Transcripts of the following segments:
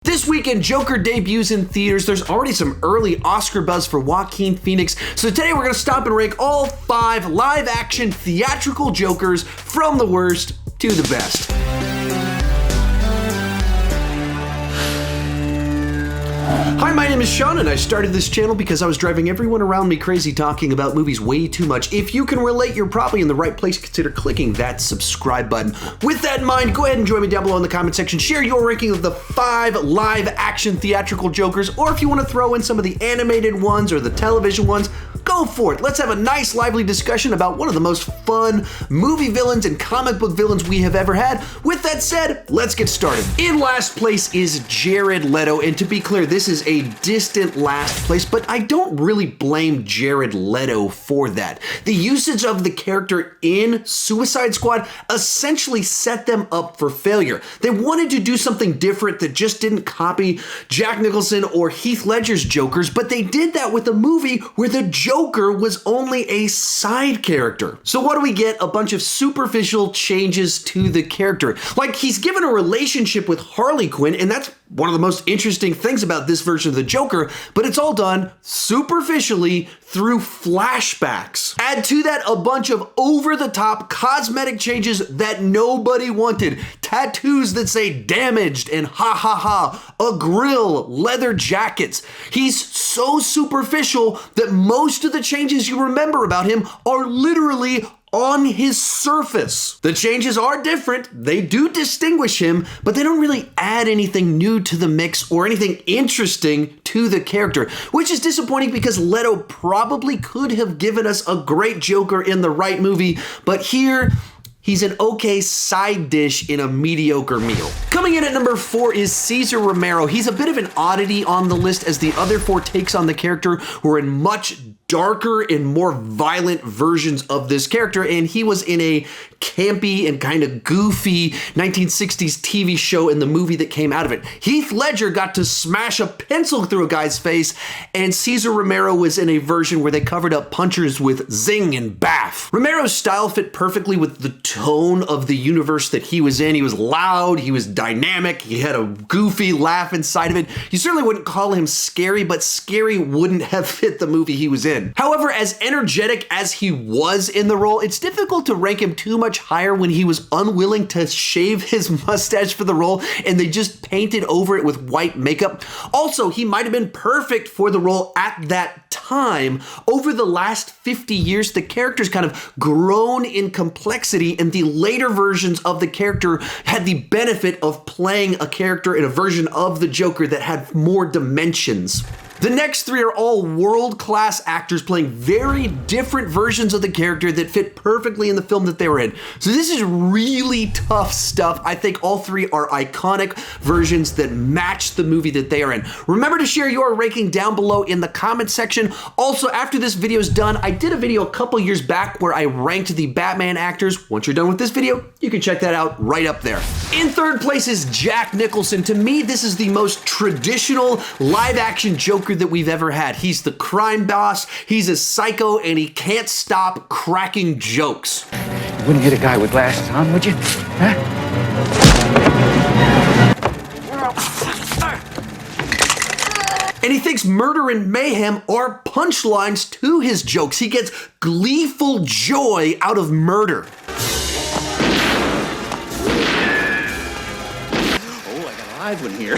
This weekend, Joker debuts in theaters. There's already some early Oscar buzz for Joaquin Phoenix. So today we're going to stop and rank all 5 live-action theatrical Jokers from the worst to the best. Hi, my name is Sean, and I started this channel because I was driving everyone around me crazy talking about movies way too much. If you can relate, you're probably in the right place. Consider clicking that subscribe button. With that in mind, go ahead and join me down below in the comment section. Share your ranking of the 5 live-action theatrical Jokers, or if you want to throw in some of the animated ones or the television ones, go for it. Let's have a nice, lively discussion about one of the most fun movie villains and comic book villains we have ever had. With that said, let's get started. In last place is Jared Leto, and to be clear, this is a distant last place, but I don't really blame Jared Leto for that. The usage of the character in Suicide Squad essentially set them up for failure. They wanted to do something different that just didn't copy Jack Nicholson or Heath Ledger's Jokers, but they did that with a movie where the Joker was only a side character. So what do we get? A bunch of superficial changes to the character. Like, he's given a relationship with Harley Quinn, and that's one of the most interesting things about this version of the Joker, but it's all done superficially through flashbacks. Add to that a bunch of over-the-top cosmetic changes that nobody wanted. Tattoos that say damaged and ha ha ha, a grill, leather jackets. He's so superficial that most of the changes you remember about him are literally on his surface. The changes are different, they do distinguish him, but they don't really add anything new to the mix or anything interesting to the character, which is disappointing because Leto probably could have given us a great Joker in the right movie, but here, he's an okay side dish in a mediocre meal. Coming in at number 4 is Cesar Romero. He's a bit of an oddity on the list, as the other 4 takes on the character were in much darker and more violent versions of this character, and he was in a campy and kind of goofy 1960s TV show in the movie that came out of it. Heath Ledger got to smash a pencil through a guy's face, and Cesar Romero was in a version where they covered up punchers with zing and baff. Romero's style fit perfectly with the tone of the universe that he was in. He was loud, he was dynamic, he had a goofy laugh inside of it. You certainly wouldn't call him scary, but scary wouldn't have fit the movie he was in. However, as energetic as he was in the role, it's difficult to rank him too much higher when he was unwilling to shave his mustache for the role and they just painted over it with white makeup. Also, he might have been perfect for the role at that time. Over the last 50 years, the character's kind of grown in complexity, and the later versions of the character had the benefit of playing a character in a version of the Joker that had more dimensions. The next 3 are all world-class actors playing very different versions of the character that fit perfectly in the film that they were in. So this is really tough stuff. I think all 3 are iconic versions that match the movie that they are in. Remember to share your ranking down below in the comment section. Also, after this video is done, I did a video a couple years back where I ranked the Batman actors. Once you're done with this video, you can check that out right up there. In 3rd place is Jack Nicholson. To me, this is the most traditional live-action Joker that we've ever had. He's the crime boss, he's a psycho, and he can't stop cracking jokes. You wouldn't hit a guy with glasses on, would you? Huh? And he thinks murder and mayhem are punchlines to his jokes. He gets gleeful joy out of murder. Oh, I got a live one here.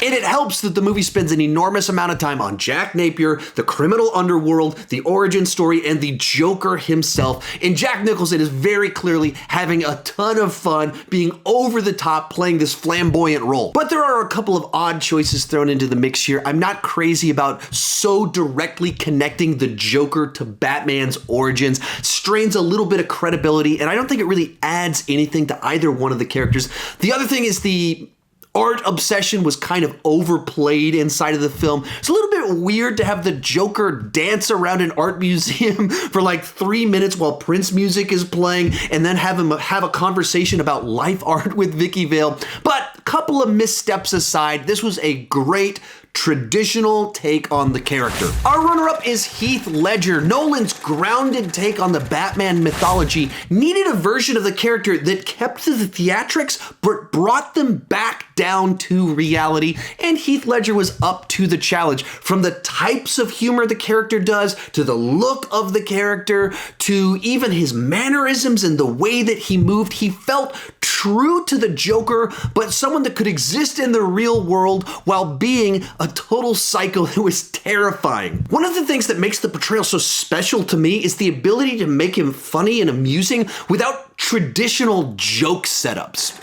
And it helps that the movie spends an enormous amount of time on Jack Napier, the criminal underworld, the origin story, and the Joker himself. And Jack Nicholson is very clearly having a ton of fun being over the top playing this flamboyant role. But there are a couple of odd choices thrown into the mix here. I'm not crazy about so directly connecting the Joker to Batman's origins. Strains a little bit of credibility, and I don't think it really adds anything to either one of the characters. The other thing is the art obsession was kind of overplayed inside of the film. It's a little bit weird to have the Joker dance around an art museum for like 3 minutes while Prince music is playing and then have him have a conversation about life art with Vicky Vale. But couple of missteps aside, this was a great traditional take on the character. Our runner-up is Heath Ledger. Nolan's grounded take on the Batman mythology needed a version of the character that kept to the theatrics but brought them back down to reality, and Heath Ledger was up to the challenge. From the types of humor the character does, to the look of the character, to even his mannerisms and the way that he moved, he felt true to the Joker, but someone that could exist in the real world while being a total psycho that was terrifying. One of the things that makes the portrayal so special to me is the ability to make him funny and amusing without traditional joke setups.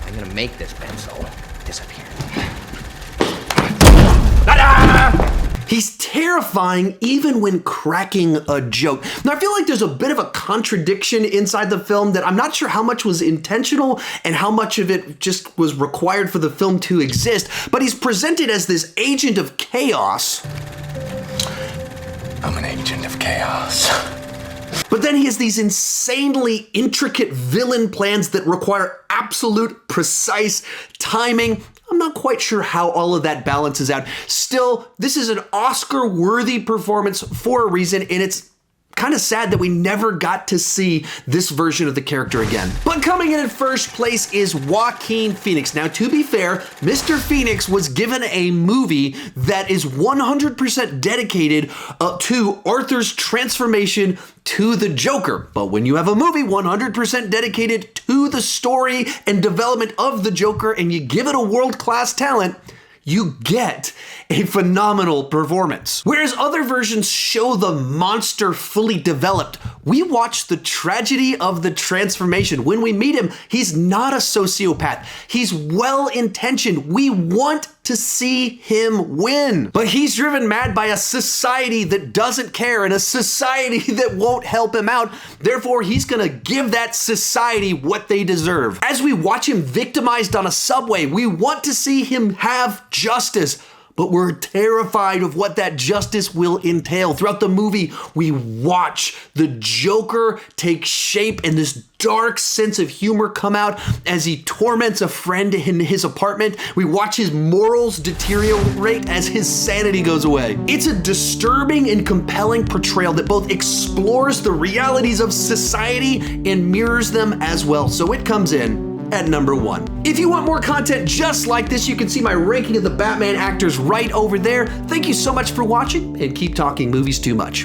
I'm gonna make this pencil disappear. He's terrifying even when cracking a joke. Now, I feel like there's a bit of a contradiction inside the film that I'm not sure how much was intentional and how much of it just was required for the film to exist, but he's presented as this agent of chaos. I'm an agent of chaos. But then he has these insanely intricate villain plans that require absolute precise timing. I'm not quite sure how all of that balances out. Still, this is an Oscar-worthy performance for a reason, and it's kind of sad that we never got to see this version of the character again. But coming in at first place is Joaquin Phoenix. Now, to be fair, Mr. Phoenix was given a movie that is 100% dedicated to Arthur's transformation to the Joker. But when you have a movie 100% dedicated to the story and development of the Joker and you give it a world-class talent, you get a phenomenal performance. Whereas other versions show the monster fully developed, we watch the tragedy of the transformation. When we meet him, he's not a sociopath. He's well-intentioned. We want to see him win. But he's driven mad by a society that doesn't care and a society that won't help him out. Therefore, he's gonna give that society what they deserve. As we watch him victimized on a subway, we want to see him have justice, but we're terrified of what that justice will entail. Throughout the movie, we watch the Joker take shape and this dark sense of humor come out as he torments a friend in his apartment. We watch his morals deteriorate as his sanity goes away. It's a disturbing and compelling portrayal that both explores the realities of society and mirrors them as well. So it comes in at number 1. If you want more content just like this, you can see my ranking of the Batman actors right over there. Thank you so much for watching, and keep talking movies too much.